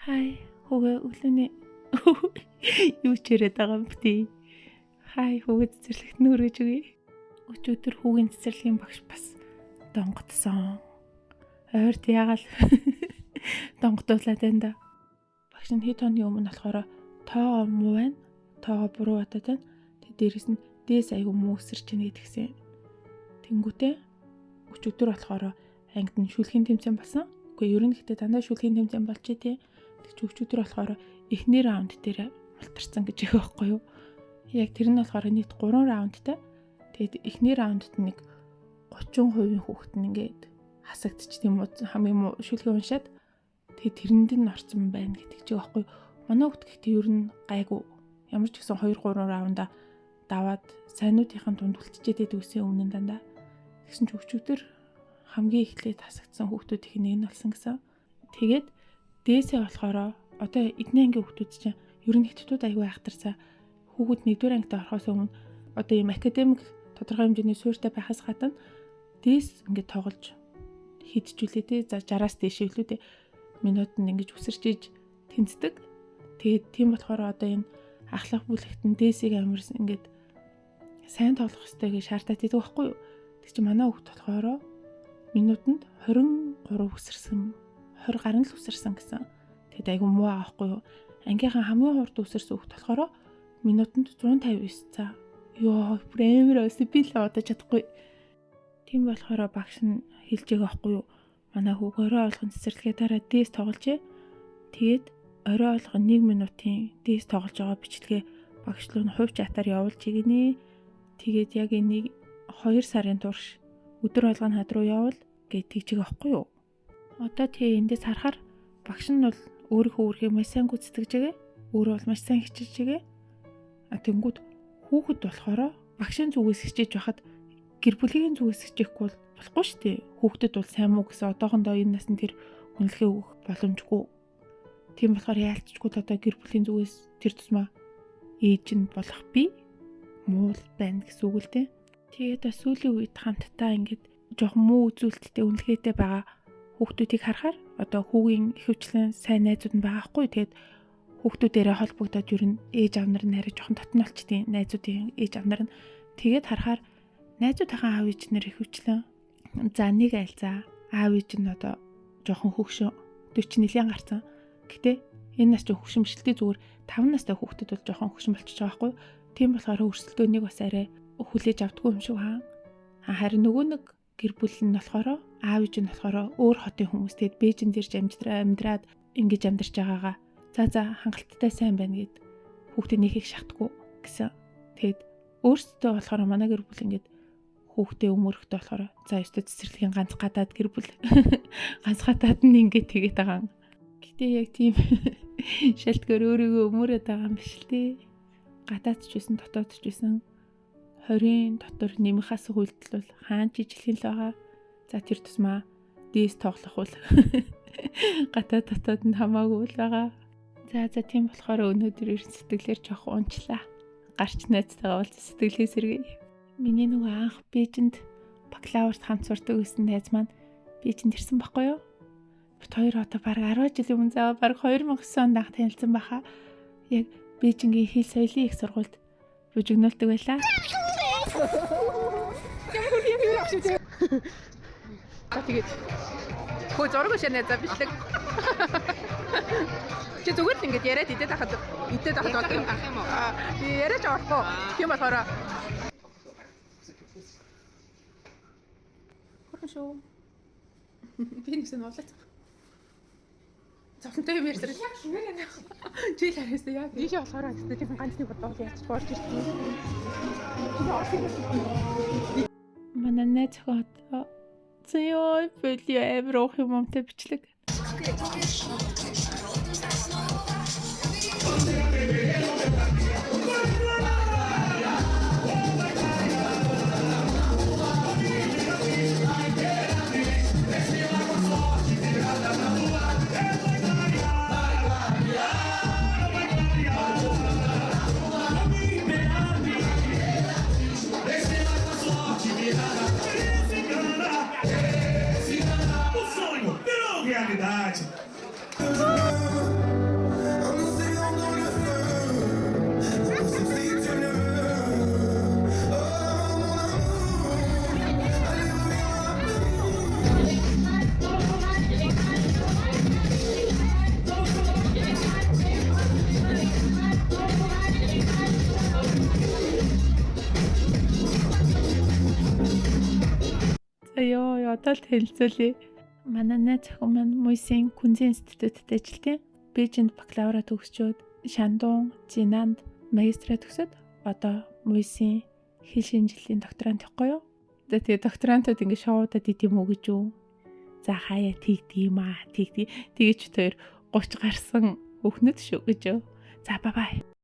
Хай хүүгээ өглөөний юу ч яриад байгаа юм бэ? Хай хүүгээ цэцэрлэгт нүргэж өгье. Өчигдөр хүүгийн цэцэрлэгийн багш бас донготсон. Ойрт ягаал донготуулаад байна да. Багш нь хэд хоногийн өмнө болохоор тоогоо муу байна. Тоогоо буруу бодоод байна. Тэг дээрэс нь дээс аягүй муу өсөрч ийн гэдгсэн. Тэнгүүтээ өчигдөр болохоор ангид нь шүлхийн тэмцээн болсон. Үгүй ер нь гэхдээ дандаа шүлхийн тэмцээн болж тий. Тэг чи өчигдөр болохоор эхний раунд дээр мултарсан гэж байгаа байхгүй юу? Яг тэр нь болохоор нийт 3 раундтай. Тэгээд эхний раундт нэг 30% хүүхэд нь ингээд хасагдчих тийм үү хамгийн муу шүлгээ уншаад тэгээд тэрэнд нь орсон байна гэдэг чи байхгүй юу? Манай хүүхэд гэхдээ ер нь гайгүй. Ямар ч гэсэн 2-3 раунда даваад сайнуудынхаа тунд үлччихэд үсэн өмнө дандаа. Тэгсэн чи өчигдөр хамгийн эхлээд хасагдсан хүүхдүүдийн нэг нь болсон гэсэн. Тэгээд дээсээ болохоор одоо эдний ангийн хүүхдүүд чинь ер нь хятадууд аягүй айхтарсан. Хүүхэд 1-р ангид орохоос өмнө одоо ийм академик тодорхой хэмжээний суурьтай байхаас гадна дээс ингээд тоглож хийдчихүүлээ те. За 60-аас дээш илүү те. Минут нь ингэж үсэрч иж тэнцдэг. Тэгээд тийм болохоор одоо энэ ахлах бүлэгтэн дээсийг амарс ингээд сайн тоглох хэрэгтэй гэж шаардаад идэг байхгүй юу? Тэг чи манай хүүхд болохоор минутанд 23 үсэрсэн. 20 гаруй л үсэрсэн гэсэн. Тэгэд айгүй муу аахгүй юу? Ангийнхаа хамгийн хурд үсэрсэн хүүхд болохоор минутанд 159 цаа. Йоо, премьер өсөй би л одоо чадахгүй. Тийм болохоор багш нь хэлж байгаа байхгүй юу? Манай хүүг орой олгон цэцэрлэгээ дараа дээс тогложээ. Тэгээд орой олгон 1 минутын дээс тоглож байгаа бичлэгээ багш руу нь хувь чатаар явуулж игнэ. Тэгээд яг энийг 2 сарын турш өдөр болгоно хад руу явуул гэж тэгж байгаа байхгүй юу? Одоо тий эндээс харахаар багш нь бол өөрийнхөө маш сайн гүйцэтгэж байгаа. Өөрөө бол маш сайн хичээж байгаа. Тэнгүүд хүүхэд болохоор багшийн зүгээс хичээж байхад гэр бүлийн зүгээс хичээхгүй болохгүй шүү дээ. Хүүхдэд бол сайн муу гэсэн одоохондоо энэ наснд тэр үнэлгээ өгөх боломжгүй. Тийм болохоор яалтчгүй одоо гэр бүлийн зүгээс тэр тусмаа ээж нь болох би муу байна гэсэн үг л дээ. Тэгээд бас сүүлийн үед хамтдаа ингээд жоох муу үзүүлэлттэй үнэлгээтэй байгаа хүүхдүүдийг харахаар одоо хүүгийн ихэвчлэн сайн найзууд нь байгаа хгүй. Тэгээд хүүхдүүдээрээ холбогдоод ер нь ээж аав нар нь арай жоохон татналчдیں۔ Найзуудын ээж аав нар нь тэгээд харахаар найзуудынхаа аав ээж нар ихэвчлэн за нэг айлзаа аав ээж нь одоо жоохон хөвгшин 40 нилийн гарсан. Гэтэ энэ нас ч хөвшинмжлэлтэй зүгээр 5 настай хүүхдэд бол жоохон хөвшин болчихж байгаа хгүй. Тийм болохоор өрсөлдөөнийг бас арай хүлээж авдаггүй юм шиг хаан. Харин нөгөө нэг гэр бүл нь болохоор аав ээж нь болохоор өөр хотын хүмүүс тэгээд Бээжин дээрж амьдраад ингэж амьдарч байгаагаа за хангалттай сайн байна гэд хүүхдээ нэхийг шатахгүй гэсэн. Тэгэд өөрсдөө болохоор манай гэр бүл ингээд хүүхдээ өмөрөхтэй болохоор за ёстой цэцэрлэгийн ганц гадаад гэр бүл ганц гадаад нь ингээд тэгээд байгаа. Гэтэ яг тийм шалтгаан өөрийгөө өмөрөөд байгаа юм биш л дээ. Гадаад ч байсан дотоод ч байсан 20-ын дотор нэмэхээс хүлдэл бол хаан ч ижилхэн л байгаа. За тэр тусмаа дээс тоглох бол гадаад дотоод нь хамаагүй л байгаа. За тийм болохоор өнөөдөр ер нь сэтгэлээр жоох унчлаа. Гарч найзтайгаа уулзсан сэтгэлээ сэргэе. Миний нөгөө анх Бээжинд бакалаврт хамт сурдаг гэсэн найз маань Бээжинд ирсэн байхгүй юу? Бид хоёр одоо баг 10 жилийн өмнө заа баг 2009 онд анх танилцсан баха. Яг Бээжингийн хэл соёлын их сургуульд бужигнуулдаг байлаа. Тэгээд хөө зураг ширнэ за бичлэг. Чи зүгээр л ингэж яриад идээд байхад болдог юм гарах юм уу? Яриач авахгүй. Тийм болохоор хөрхөн шүү. Би нэгсэн уулаац. Цогцолтой юм ярьсан. Яг шинээр яана. Чи л харьяас яа. Дийшээ болохоор гэдэг тийм ганцны бодвол яаж борж ирсэн. Манай найз хот зөө бэлий аврах юм амтай бичлэг. Realidade. Ёо, одоо л танилцуулъя. Манай найз охин маань Муйсын Күнзийн институтад ажилладаг. Бээжинд бакалавра төгсчөөд Шандун, Жинанд магистра төгсөд одоо Муйсын хэл шинжилгээний докторант явахгүй юу? Тэгээ докторантууд ингэ шоудад идэм үү гэж юу? За хаяа тэгдэм аа. Тэгж тэр 30 гарсан өхнөд шүү гэж юу? За бай бай.